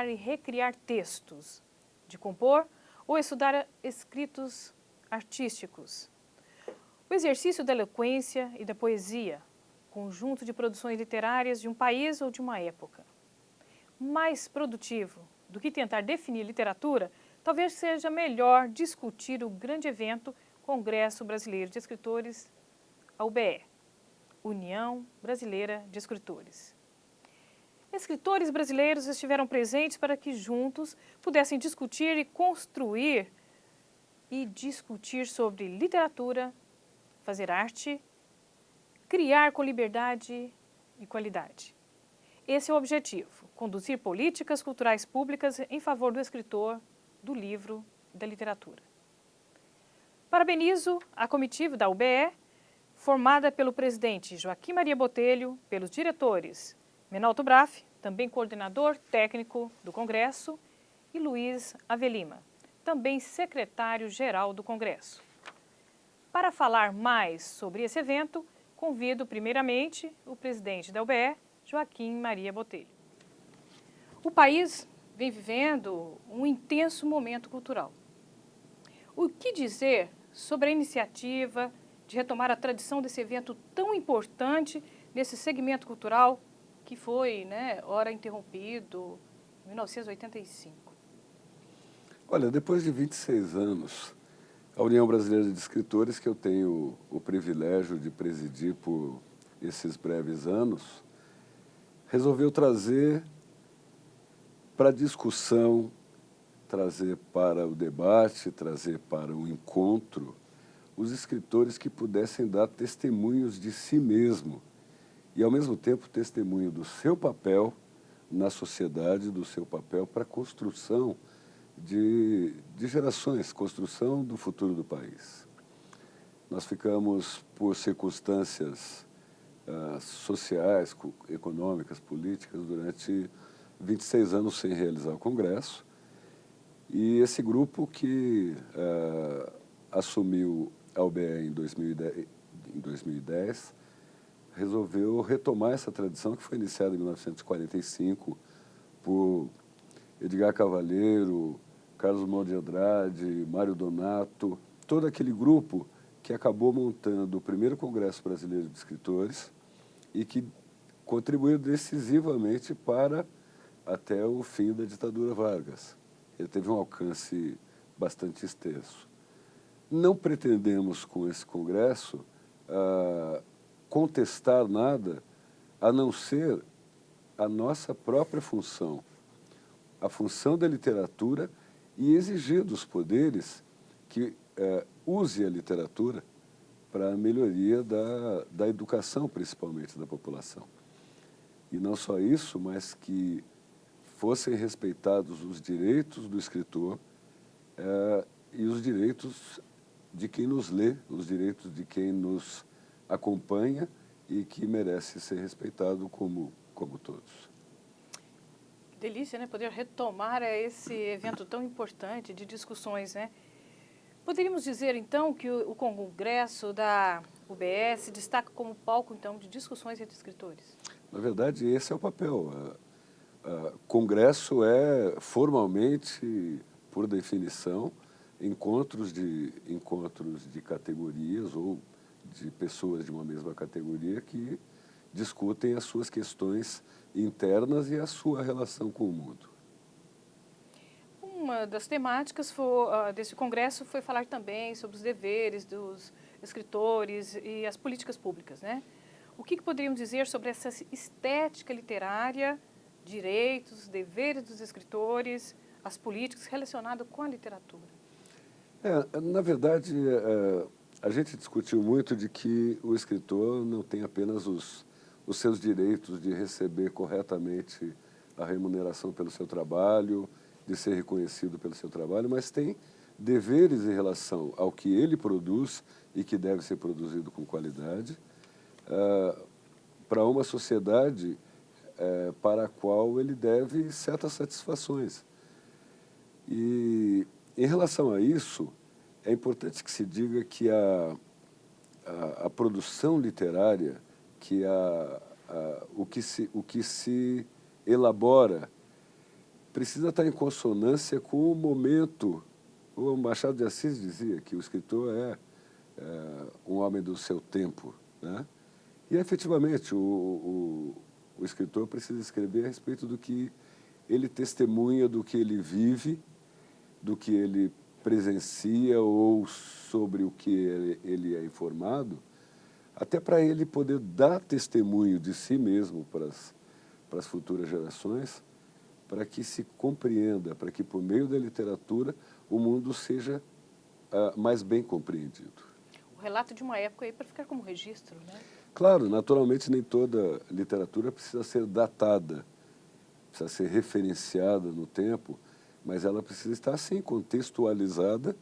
criar e recriar textos, de compor ou estudar escritos artísticos. O exercício da eloquência e da poesia, conjunto de produções literárias de um país ou de uma época. Mais produtivo do que tentar definir literatura, talvez seja melhor discutir o grande evento Congresso Brasileiro de Escritores, a UBE, União Brasileira de Escritores. Escritores brasileiros estiveram presentes para que juntos pudessem discutir e construir e discutir sobre literatura, fazer arte, criar com liberdade e qualidade. Esse é o objetivo, conduzir políticas culturais públicas em favor do escritor, do livro e da literatura. Parabenizo a comitiva da UBE, formada pelo presidente Joaquim Maria Botelho, pelos diretores Menalto Braff, também coordenador técnico do Congresso, e Luiz Avelima, também secretário-geral do Congresso. Para falar mais sobre esse evento, convido primeiramente o presidente da UBE, Joaquim Maria Botelho. O país vem vivendo um intenso momento cultural. O que dizer sobre a iniciativa de retomar a tradição desse evento tão importante nesse segmento cultural que foi, ora interrompido em 1985? Olha, depois de 26 anos, a União Brasileira de Escritores, que eu tenho o privilégio de presidir por esses breves anos, resolveu trazer para a discussão, trazer para o debate, trazer para o encontro, os escritores que pudessem dar testemunhos de si mesmo e, ao mesmo tempo, testemunho do seu papel na sociedade, do seu papel para a construção de gerações, construção do futuro do país. Nós ficamos, por circunstâncias sociais, econômicas, políticas, durante 26 anos sem realizar o Congresso. E esse grupo que assumiu a UBE em 2010, resolveu retomar essa tradição que foi iniciada em 1945 por Edgar Cavalheiro, Carlos Moura de Andrade, Mário Donato, todo aquele grupo que acabou montando o primeiro Congresso Brasileiro de Escritores e que contribuiu decisivamente para até o fim da ditadura Vargas. Ele teve um alcance bastante extenso. Não pretendemos, com esse congresso, contestar nada, a não ser a nossa própria função, a função da literatura, e exigir dos poderes que use a literatura para a melhoria da educação, principalmente da população. E não só isso, mas que fossem respeitados os direitos do escritor e os direitos de quem nos lê, os direitos de quem nos acompanha e que merece ser respeitado como todos. Que delícia, né? Poder retomar esse evento tão importante de discussões, né? Poderíamos dizer, então, que o Congresso da UBE se destaca como palco, então, de discussões entre escritores? Na verdade, esse é o papel. Congresso é, formalmente, por definição, encontros de categorias ou de pessoas de uma mesma categoria que discutem as suas questões internas e a sua relação com o mundo. Uma das temáticas desse congresso foi falar também sobre os deveres dos escritores e as políticas públicas, né? O que poderíamos dizer sobre essa estética literária, direitos, deveres dos escritores, as políticas relacionadas com a literatura? Na verdade, a gente discutiu muito de que o escritor não tem apenas os seus direitos de receber corretamente a remuneração pelo seu trabalho, de ser reconhecido pelo seu trabalho, mas tem deveres em relação ao que ele produz e que deve ser produzido com qualidade, para uma sociedade para a qual ele deve certas satisfações. E, em relação a isso, é importante que se diga que a produção literária, que o que se elabora precisa estar em consonância com o momento. O Machado de Assis dizia que o escritor é um homem do seu tempo, né? E, efetivamente, o escritor precisa escrever a respeito do que ele testemunha, do que ele vive, do que ele presencia ou sobre o que ele é informado, até para ele poder dar testemunho de si mesmo para as futuras gerações, para que se compreenda, para que, por meio da literatura, o mundo seja mais bem compreendido. O relato de uma época aí para ficar como registro, né? Claro, naturalmente, nem toda literatura precisa ser datada, precisa ser referenciada no tempo, mas ela precisa estar, sim, contextualizada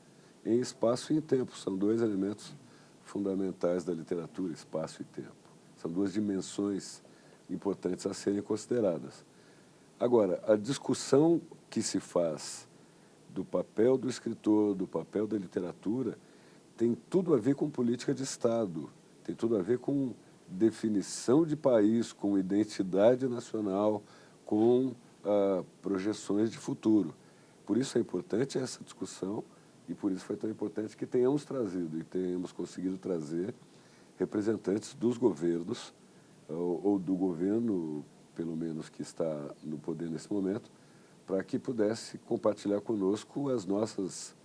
em espaço e em tempo. São dois elementos fundamentais da literatura, espaço e tempo. São duas dimensões importantes a serem consideradas. Agora, a discussão que se faz do papel do escritor, do papel da literatura, tem tudo a ver com política de Estado, tem tudo a ver com definição de país, com identidade nacional, com projeções de futuro. Por isso é importante essa discussão e por isso foi tão importante que tenhamos trazido e tenhamos conseguido trazer representantes dos governos ou do governo, pelo menos que está no poder nesse momento, para que pudesse compartilhar conosco as nossas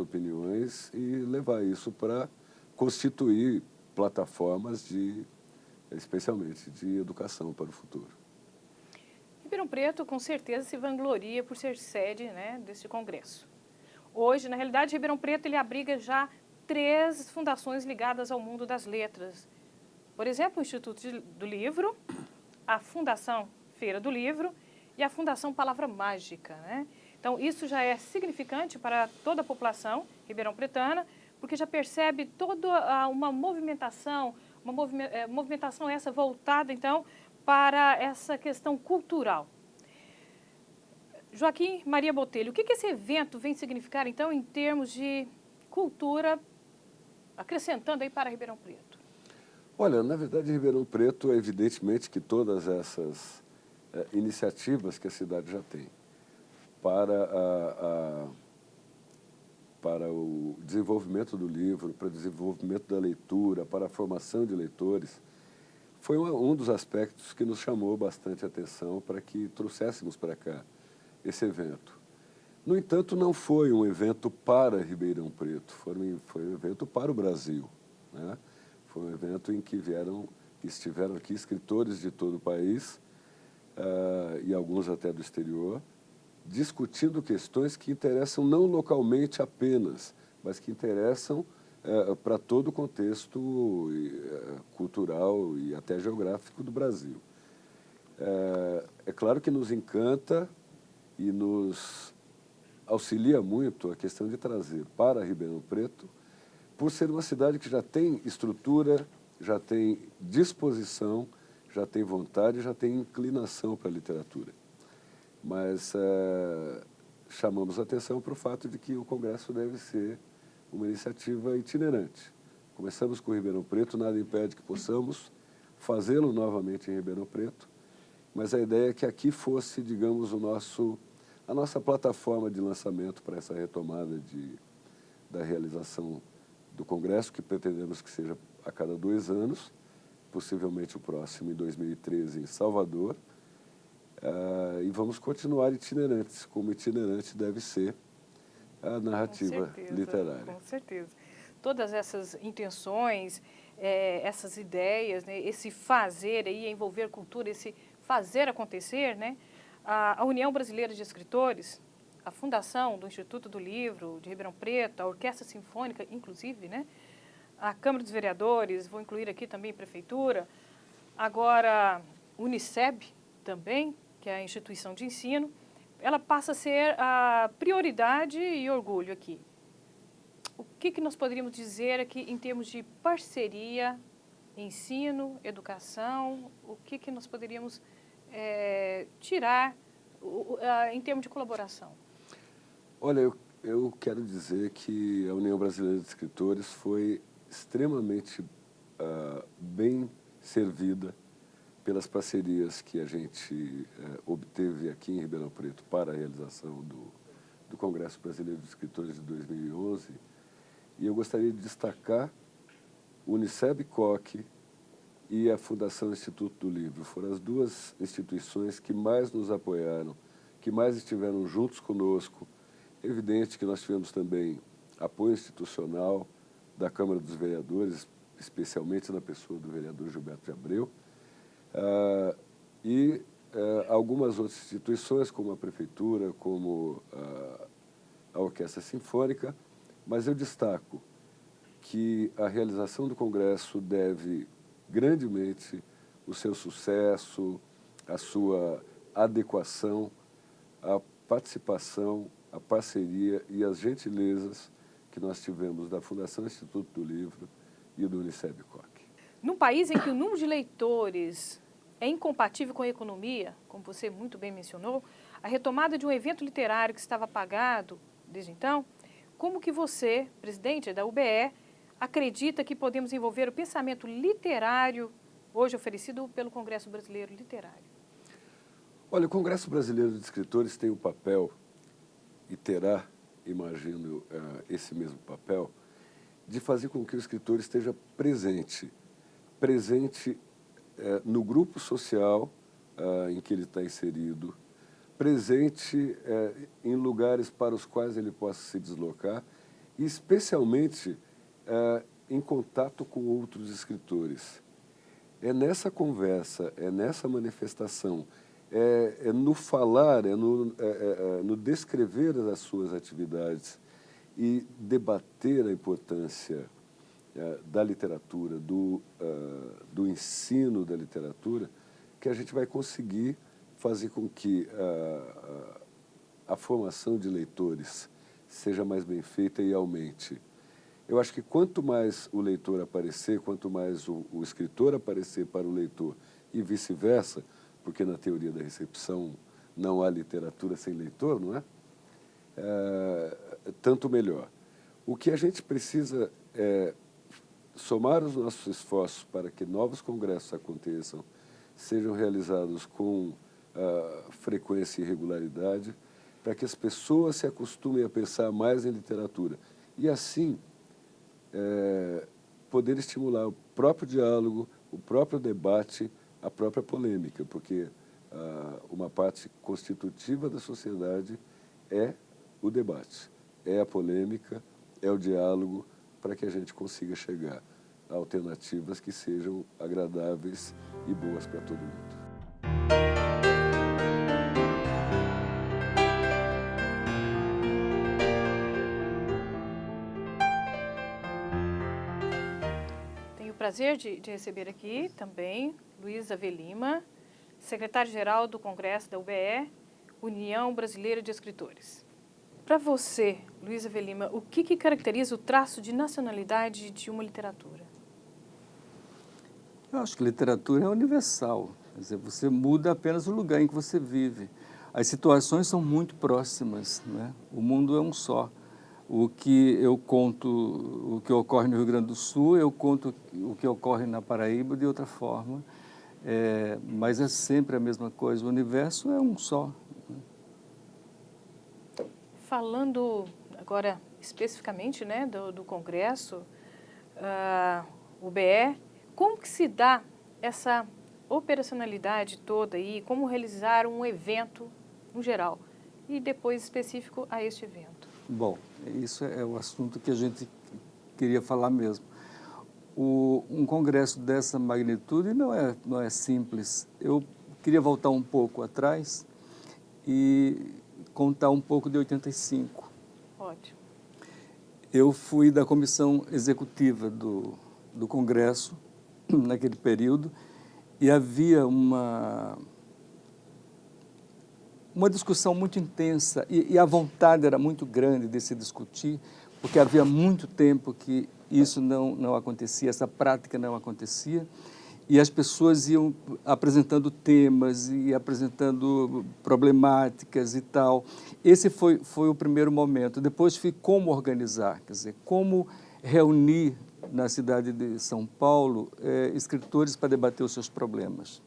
opiniões e levar isso para constituir plataformas especialmente de educação para o futuro. Ribeirão Preto, com certeza, se vangloria por ser sede, né, deste congresso. Hoje, na realidade, Ribeirão Preto ele abriga já 3 fundações ligadas ao mundo das letras. Por exemplo, o Instituto do Livro, a Fundação Feira do Livro e a Fundação Palavra Mágica, né? Então, isso já é significante para toda a população ribeirão-pretana, porque já percebe toda uma movimentação, movimentação essa voltada, então, para essa questão cultural. Joaquim Maria Botelho, o que esse evento vem significar, então, em termos de cultura, acrescentando aí para Ribeirão Preto? Olha, na verdade, Ribeirão Preto, é evidentemente que todas essas iniciativas que a cidade já tem para o desenvolvimento do livro, para o desenvolvimento da leitura, para a formação de leitores, foi um dos aspectos que nos chamou bastante atenção para que trouxéssemos para cá esse evento. No entanto, não foi um evento para Ribeirão Preto, foi um evento para o Brasil, né? Foi um evento em que estiveram aqui escritores de todo o país, e alguns até do exterior, discutindo questões que interessam não localmente apenas, mas que interessam para todo o contexto cultural e até geográfico do Brasil. É claro que nos encanta e nos auxilia muito a questão de trazer para Ribeirão Preto, por ser uma cidade que já tem estrutura, já tem disposição, já tem vontade, já tem inclinação para a literatura. Mas chamamos a atenção para o fato de que o Congresso deve ser uma iniciativa itinerante. Começamos com Ribeirão Preto, nada impede que possamos fazê-lo novamente em Ribeirão Preto, mas a ideia é que aqui fosse, digamos, a nossa plataforma de lançamento para essa retomada da realização do Congresso, que pretendemos que seja a cada 2 anos, possivelmente o próximo em 2013 em Salvador, e vamos continuar itinerantes, como itinerante deve ser a narrativa literária. Com certeza. Todas essas intenções, essas ideias, né, esse fazer aí, envolver cultura, esse fazer acontecer, né? A União Brasileira de Escritores, a fundação do Instituto do Livro de Ribeirão Preto, a Orquestra Sinfônica, inclusive, né? A Câmara dos Vereadores, vou incluir aqui também a Prefeitura, agora Uniceb também, que é a instituição de ensino, ela passa a ser a prioridade e orgulho aqui. O que nós poderíamos dizer aqui em termos de parceria, ensino, educação, o que nós poderíamos tirar em termos de colaboração? Olha, eu quero dizer que a União Brasileira de Escritores foi extremamente bem servida pelas parcerias que a gente obteve aqui em Ribeirão Preto para a realização do Congresso Brasileiro de Escritores de 2011. E eu gostaria de destacar o Uniceb Coque e a Fundação Instituto do Livro. Foram as duas instituições que mais nos apoiaram, que mais estiveram juntos conosco. É evidente que nós tivemos também apoio institucional da Câmara dos Vereadores, especialmente na pessoa do vereador Gilberto de Abreu, e algumas outras instituições, como a Prefeitura, como a Orquestra Sinfônica, mas eu destaco que a realização do Congresso deve grandemente o seu sucesso, a sua adequação, a participação, a parceria e as gentilezas que nós tivemos da Fundação Instituto do Livro e do Uniceb Coque. Num país em que o número de leitores é incompatível com a economia, como você muito bem mencionou, a retomada de um evento literário que estava apagado desde então, como que você, presidente da UBE, acredita que podemos envolver o pensamento literário hoje oferecido pelo Congresso Brasileiro Literário? Olha, o Congresso Brasileiro de Escritores tem o papel, e terá, imagino, esse mesmo papel, de fazer com que o escritor esteja presente no grupo social em que ele está inserido, presente em lugares para os quais ele possa se deslocar e, especialmente, em contato com outros escritores. É nessa conversa, é nessa manifestação, é no falar, no descrever as suas atividades e debater a importância da literatura, do ensino da literatura, que a gente vai conseguir fazer com que a formação de leitores seja mais bem feita e aumente. Eu acho que quanto mais o leitor aparecer, quanto mais o escritor aparecer para o leitor e vice-versa, porque na teoria da recepção não há literatura sem leitor, não é? Tanto melhor. O que a gente precisa é somar os nossos esforços para que novos congressos aconteçam, sejam realizados com frequência e regularidade, para que as pessoas se acostumem a pensar mais em literatura. E assim, poder estimular o próprio diálogo, o próprio debate, a própria polêmica, porque uma parte constitutiva da sociedade é o debate, é a polêmica, é o diálogo, para que a gente consiga chegar a alternativas que sejam agradáveis e boas para todo mundo. Tenho o prazer de receber aqui também Luiz Ave Lima, secretário-geral do Congresso da UBE, União Brasileira de Escritores. Para você, Luiz Ave Lima, o que caracteriza o traço de nacionalidade de uma literatura? Eu acho que literatura é universal. Quer dizer, você muda apenas o lugar em que você vive. As situações são muito próximas, né? O mundo é um só. O que eu conto, o que ocorre no Rio Grande do Sul, eu conto o que ocorre na Paraíba de outra forma. Mas é sempre a mesma coisa. O universo é um só. Falando agora especificamente, né, do Congresso, UBE, como que se dá essa operacionalidade toda aí, como realizar um evento no geral e depois específico a este evento? Bom, isso é o assunto que a gente queria falar mesmo. Um congresso dessa magnitude não é simples. Eu queria voltar um pouco atrás e contar um pouco de 85. Ótimo. Eu fui da comissão executiva do Congresso naquele período e havia uma discussão muito intensa e a vontade era muito grande de se discutir, porque havia muito tempo que isso não acontecia, essa prática não acontecia, e as pessoas iam apresentando temas e apresentando problemáticas e tal. Esse foi o primeiro momento. Depois foi como organizar, quer dizer, como reunir na cidade de São Paulo escritores para debater os seus problemas.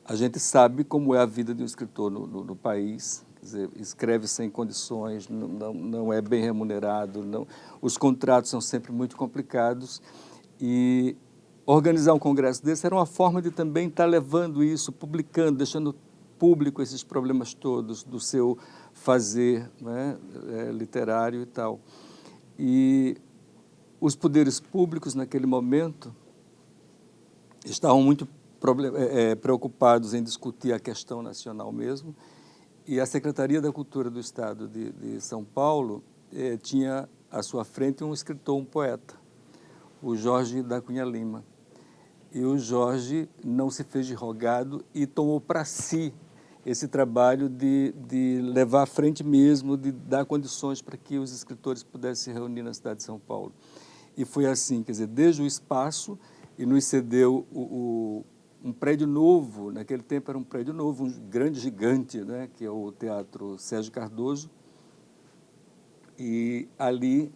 A gente sabe como é a vida de um escritor no país, quer dizer, escreve sem condições, não é bem remunerado, os contratos são sempre muito complicados e organizar um congresso desse era uma forma de também estar levando isso, publicando, deixando público esses problemas todos do seu fazer, né, literário e tal. E os poderes públicos, naquele momento, estavam muito preocupados em discutir a questão nacional mesmo, e a Secretaria da Cultura do Estado de São Paulo tinha à sua frente um escritor, um poeta, o Jorge da Cunha Lima. E o Jorge não se fez de rogado e tomou para si esse trabalho de levar à frente mesmo, de dar condições para que os escritores pudessem se reunir na cidade de São Paulo. E foi assim, quer dizer, desde o espaço, e nos cedeu um prédio novo, naquele tempo era um prédio novo, um grande gigante, né, que é o Teatro Sérgio Cardoso, e ali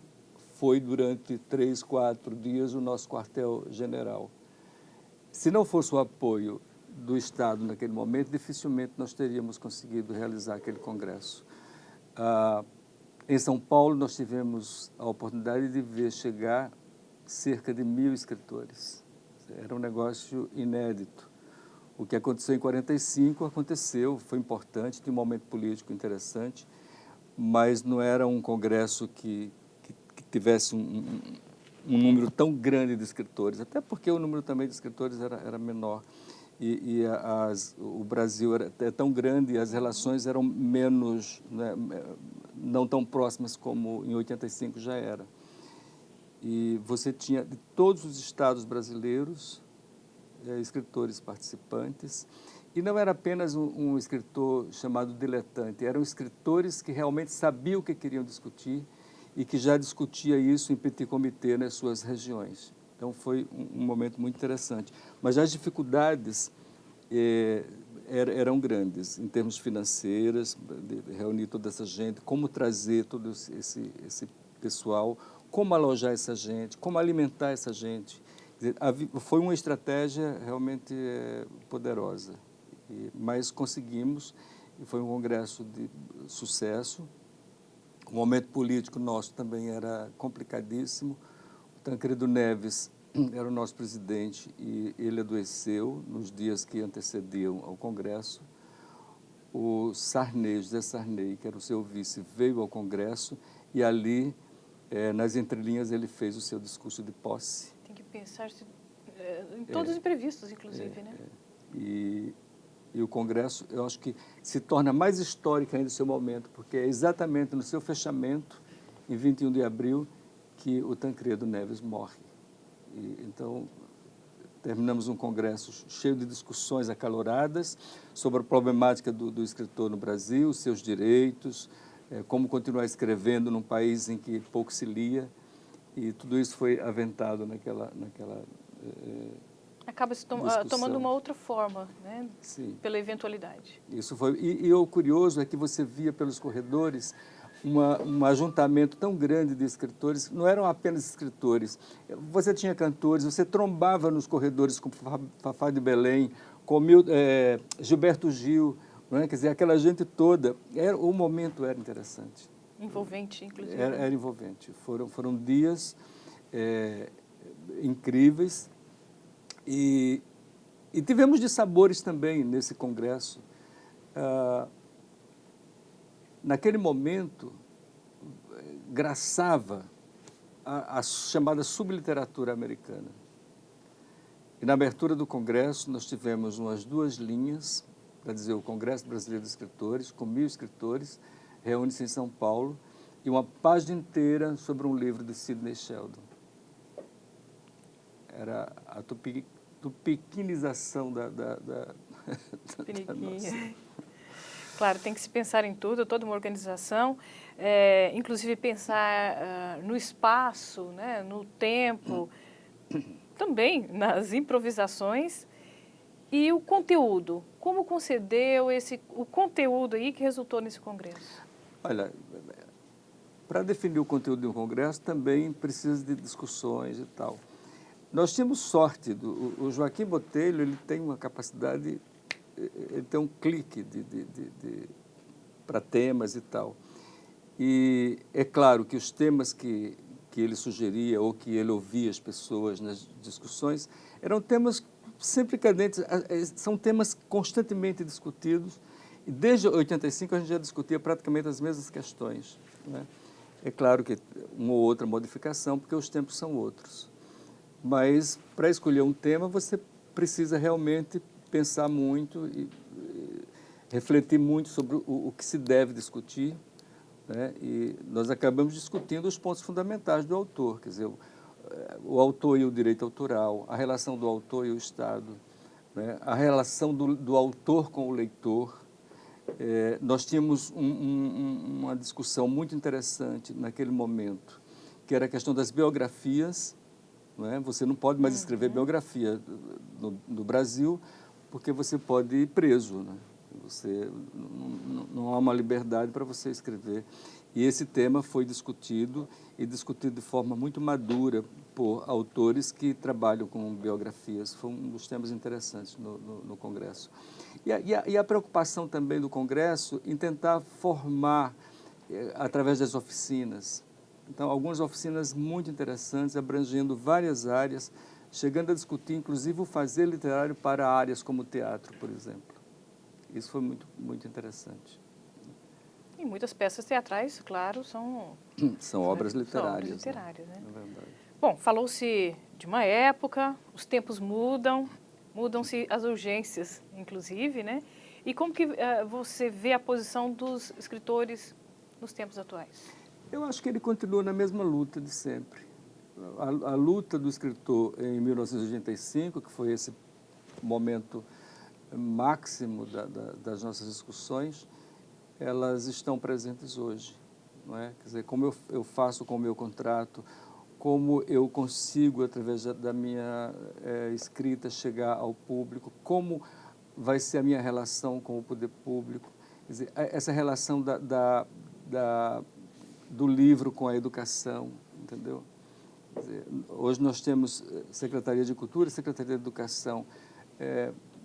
foi durante 3, 4 dias o nosso quartel-general. Se não fosse o apoio do Estado naquele momento, dificilmente nós teríamos conseguido realizar aquele congresso. Em São Paulo, nós tivemos a oportunidade de ver chegar cerca de 1.000 escritores. Era um negócio inédito. O que aconteceu em 45 aconteceu, foi importante, tinha um momento político interessante, mas não era um congresso que tivesse um número tão grande de escritores, até porque o número também de escritores era menor. O Brasil era tão grande e as relações eram menos, né, não tão próximas como em 85 já era. E você tinha de todos os estados brasileiros escritores participantes, e não era apenas um escritor chamado diletante, eram escritores que realmente sabiam o que queriam discutir e que já discutia isso em petit comité nas suas regiões. Então foi um momento muito interessante. Mas as dificuldades eram grandes, em termos financeiros, de reunir toda essa gente, como trazer todo esse pessoal, como alojar essa gente, como alimentar essa gente. Quer dizer, foi uma estratégia realmente poderosa, mas conseguimos, e foi um congresso de sucesso. O momento político nosso também era complicadíssimo. O Tancredo Neves era o nosso presidente e ele adoeceu nos dias que antecediam ao congresso. O Sarney, José Sarney, que era o seu vice, veio ao congresso e ali, nas entrelinhas, ele fez o seu discurso de posse. Tem que pensar em todos os imprevistos, inclusive, né? E o congresso, eu acho que se torna mais histórico ainda o seu momento, porque é exatamente no seu fechamento, em 21 de abril, que o Tancredo Neves morre. Então, terminamos um congresso cheio de discussões acaloradas sobre a problemática do escritor no Brasil, seus direitos, como continuar escrevendo num país em que pouco se lia, e tudo isso foi aventado naquela acaba se tomando uma outra forma, né? Sim. Pela eventualidade. Isso foi. E o curioso é que você via pelos corredores um ajuntamento tão grande de escritores, não eram apenas escritores. Você tinha cantores, você trombava nos corredores com Fafá de Belém, com Gilberto Gil, não é? Quer dizer, aquela gente toda. O momento era interessante. Envolvente, inclusive. Era envolvente. Foram dias incríveis. E tivemos dissabores também nesse congresso. Naquele momento, graçava a chamada subliteratura americana. E na abertura do congresso, nós tivemos umas 2 linhas, para dizer, o Congresso Brasileiro de Escritores, com 1.000 escritores, reúne-se em São Paulo, e uma página inteira sobre um livro de Sidney Sheldon. Era a tupiquinização da nossa. Claro, tem que se pensar em tudo, toda uma organização, inclusive pensar no espaço, né, no tempo, também nas improvisações e o conteúdo. Como concedeu o conteúdo aí que resultou nesse congresso? Olha, para definir o conteúdo de um congresso também precisa de discussões e tal. Nós tínhamos sorte, o Joaquim Botelho, ele tem uma capacidade ele tem um clique para temas e tal. E é claro que os temas que ele sugeria ou que ele ouvia as pessoas nas discussões eram temas sempre cadentes, são temas constantemente discutidos, e desde 85 a gente já discutia praticamente as mesmas questões, né? É claro que uma ou outra modificação, porque os tempos são outros. Mas, para escolher um tema, você precisa realmente pensar muito e refletir muito sobre o que se deve discutir, né? E nós acabamos discutindo os pontos fundamentais do autor, quer dizer, o autor e o direito autoral, a relação do autor e o Estado, né? A relação do autor com o leitor. Nós tínhamos uma discussão muito interessante naquele momento, que era a questão das biografias, não é? Você não pode mais escrever biografia no Brasil, porque você pode ir preso, né? Você, não há uma liberdade para você escrever. E esse tema foi discutido, e discutido de forma muito madura por autores que trabalham com biografias. Foi um dos temas interessantes no Congresso. E a preocupação também do Congresso em tentar formar, através das oficinas. Então, algumas oficinas muito interessantes, abrangendo várias áreas, chegando a discutir, inclusive, o fazer literário para áreas como o teatro, por exemplo. Isso foi muito, muito interessante. E muitas peças teatrais, claro, são obras literárias. São obras literárias, né? É verdade. Bom, falou-se de uma época, os tempos mudam, mudam-se as urgências, inclusive, né? E como que você vê a posição dos escritores nos tempos atuais? Eu acho que ele continua na mesma luta de sempre. A luta do escritor em 1985, que foi esse momento máximo das nossas discussões, elas estão presentes hoje, não é? Quer dizer, como eu faço com o meu contrato, como eu consigo, através da minha escrita, chegar ao público, como vai ser a minha relação com o poder público. Quer dizer, essa relação do livro com a educação, entendeu? Quer dizer, hoje nós temos Secretaria de Cultura e Secretaria de Educação,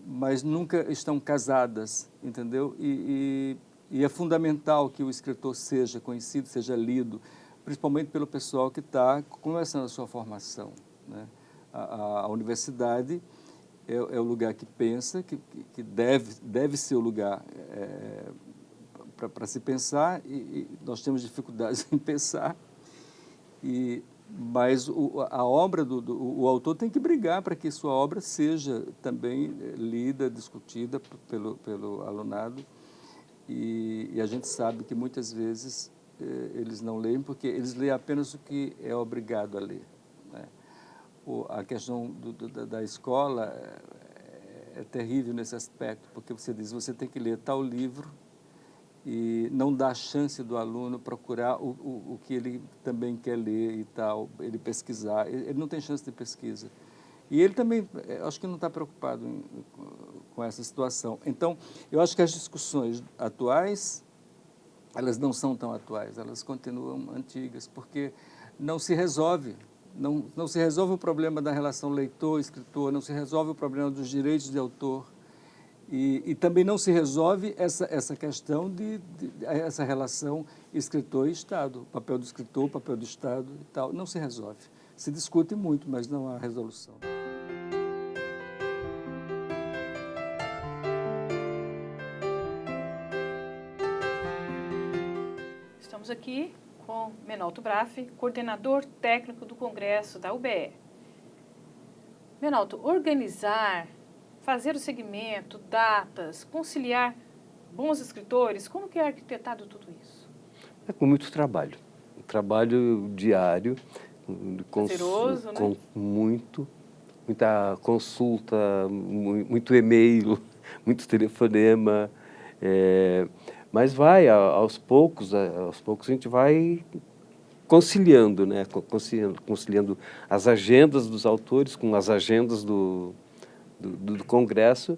mas nunca estão casadas, entendeu? E é fundamental que o escritor seja conhecido, seja lido, principalmente pelo pessoal que está começando a sua formação, né? A universidade é o lugar que pensa, que deve ser o lugar para se pensar, e nós temos dificuldades em pensar, mas a obra o autor tem que brigar para que sua obra seja também lida, discutida pelo alunado, e a gente sabe que muitas vezes eles não leem porque eles leem apenas o que é obrigado a ler, né? A questão da escola é terrível nesse aspecto, porque você diz, você tem que ler tal livro, e não dá a chance do aluno procurar o que ele também quer ler e tal, ele pesquisar. Ele não tem chance de pesquisa. E ele também, acho que não está preocupado com essa situação. Então, eu acho que as discussões atuais, elas não são tão atuais, elas continuam antigas, porque não se resolve. Não se resolve o problema da relação leitor-escritor, não se resolve o problema dos direitos de autor. E também não se resolve essa questão essa relação escritor e Estado, o papel do escritor, o papel do Estado e tal, não se resolve. Se discute muito, mas não há resolução. Estamos aqui com Menalto Braffi, coordenador técnico do Congresso da UBE. Menalto, organizar, fazer o segmento, datas, conciliar bons escritores, como que é arquitetado tudo isso? É com muito trabalho, um trabalho diário, Prazeroso, com né? muita consulta, muito e-mail, muito telefonema, mas aos poucos a gente vai conciliando, né? Conciliando as agendas dos autores com as agendas do Congresso,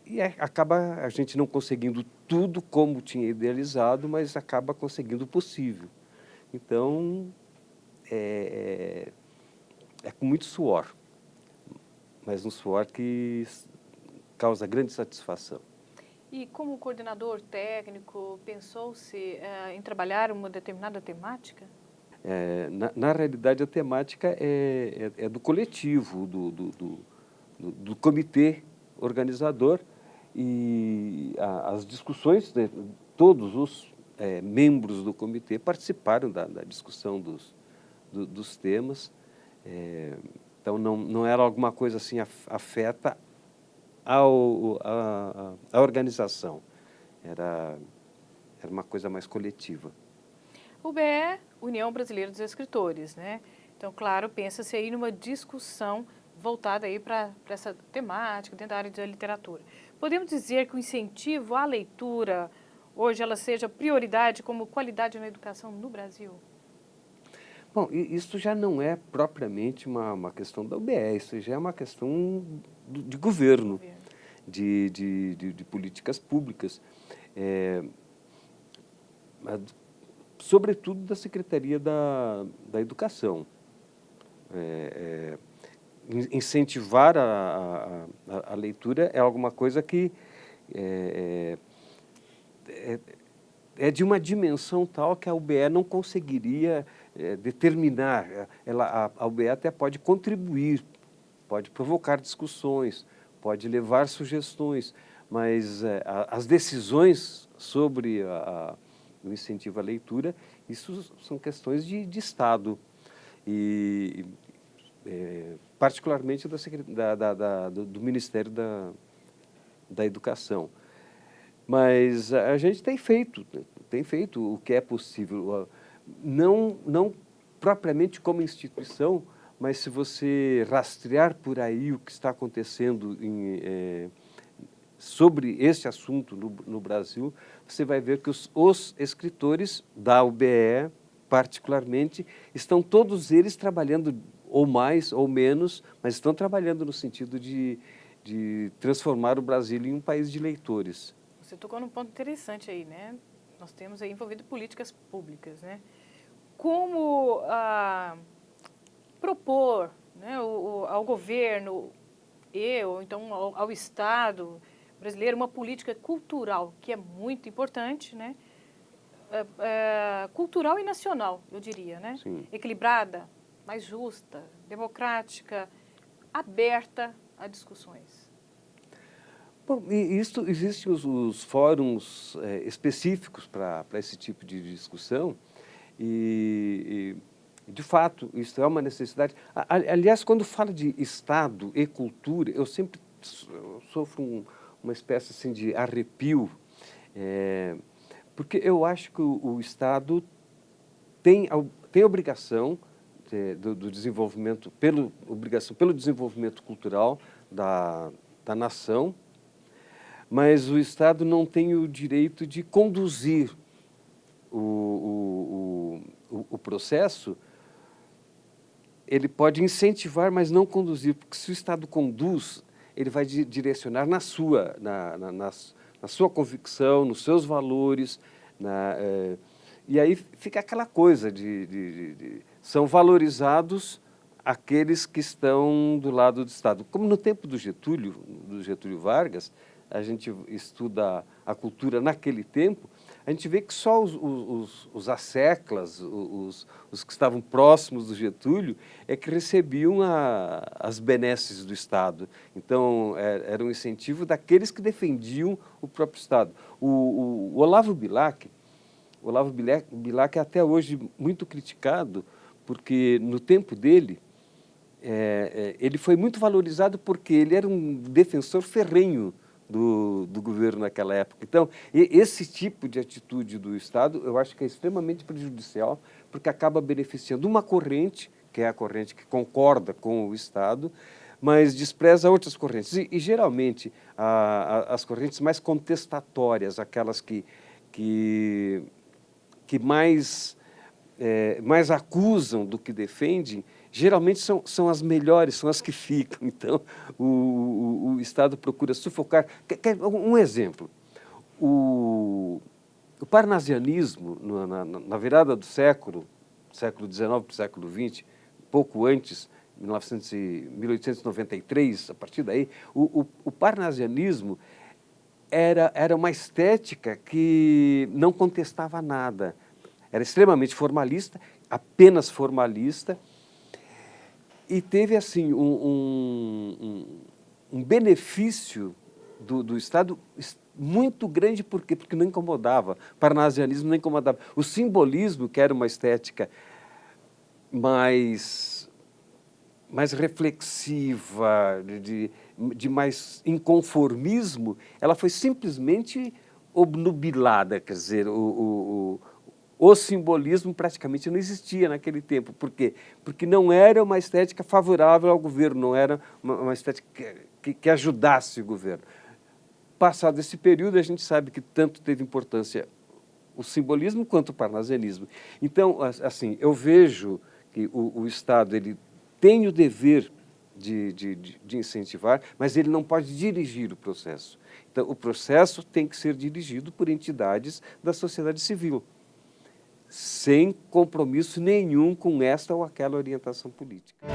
e acaba a gente não conseguindo tudo como tinha idealizado, mas acaba conseguindo o possível. Então, é com muito suor, mas um suor que causa grande satisfação. E como coordenador técnico, pensou-se em trabalhar uma determinada temática? Na realidade, a temática é do coletivo, do comitê organizador, e as discussões, né, todos os membros do comitê participaram da discussão dos temas. Então, não era alguma coisa assim afeta à organização, era uma coisa mais coletiva. O BE, União Brasileira dos Escritores, né? Então, claro, pensa-se aí numa discussão voltada aí para essa temática dentro da área da literatura. Podemos dizer que o incentivo à leitura, hoje, ela seja prioridade como qualidade na educação no Brasil? Bom, isso já não é propriamente uma questão da UBE, isso já é uma questão de governo, de políticas públicas, sobretudo da Secretaria da Educação. Incentivar a leitura é alguma coisa que é de uma dimensão tal que a UBE não conseguiria determinar. A UBE até pode contribuir, pode provocar discussões, pode levar sugestões, mas as decisões sobre o incentivo à leitura, isso são questões de Estado, e particularmente do Ministério da Educação. Mas a gente tem feito o que é possível, não propriamente como instituição, mas se você rastrear por aí o que está acontecendo sobre esse assunto no Brasil, você vai ver que os escritores da UBE, particularmente, estão todos eles trabalhando, ou mais ou menos, mas estão trabalhando no sentido de transformar o Brasil em um país de leitores. Você tocou num ponto interessante aí, né? Nós temos aí envolvido políticas públicas, né? Como propor, né, ao governo ou então ao Estado brasileiro uma política cultural, que é muito importante, né? Cultural e nacional, eu diria, né? Sim. Equilibrada, mais justa, democrática, aberta a discussões. Bom, existem os fóruns específicos para esse tipo de discussão e, de fato, isso é uma necessidade. Aliás, quando fala de Estado e cultura, eu sempre sofro uma espécie assim, de arrepio, porque eu acho que o Estado tem a obrigação do desenvolvimento, obrigação pelo desenvolvimento cultural da nação, mas o Estado não tem o direito de conduzir o processo. Ele pode incentivar, mas não conduzir, porque se o Estado conduz, ele vai direcionar na sua convicção, nos seus valores, e aí fica aquela coisa são valorizados aqueles que estão do lado do Estado. Como no tempo do Getúlio Vargas, a gente estuda a cultura naquele tempo, a gente vê que só os asseclas, os que estavam próximos do Getúlio, é que recebiam as benesses do Estado. Então, era um incentivo daqueles que defendiam o próprio Estado. O Olavo Bilac é até hoje muito criticado, porque no tempo dele, ele foi muito valorizado porque ele era um defensor ferrenho do governo naquela época. Então, esse tipo de atitude do Estado, eu acho que é extremamente prejudicial, porque acaba beneficiando uma corrente, que é a corrente que concorda com o Estado, mas despreza outras correntes. E geralmente, as correntes mais contestatórias, aquelas que mais acusam do que defendem, geralmente são as melhores, são as que ficam. Então, o Estado procura sufocar. Um exemplo, o parnasianismo, na virada do século XIX para o século XX, pouco antes, 1893, a partir daí, o parnasianismo era uma estética que não contestava nada. Era extremamente formalista, apenas formalista, e teve assim um benefício do Estado muito grande. Por quê? Porque não incomodava. O parnasianismo não incomodava. O simbolismo, que era uma estética mais reflexiva, de mais inconformismo, ela foi simplesmente obnubilada. Quer dizer, o simbolismo praticamente não existia naquele tempo. Por quê? Porque não era uma estética favorável ao governo, não era uma estética que ajudasse o governo. Passado esse período, a gente sabe que tanto teve importância o simbolismo quanto o parnasianismo. Então, assim, eu vejo que o Estado ele tem o dever de incentivar, mas ele não pode dirigir o processo. Então, o processo tem que ser dirigido por entidades da sociedade civil, sem compromisso nenhum com esta ou aquela orientação política.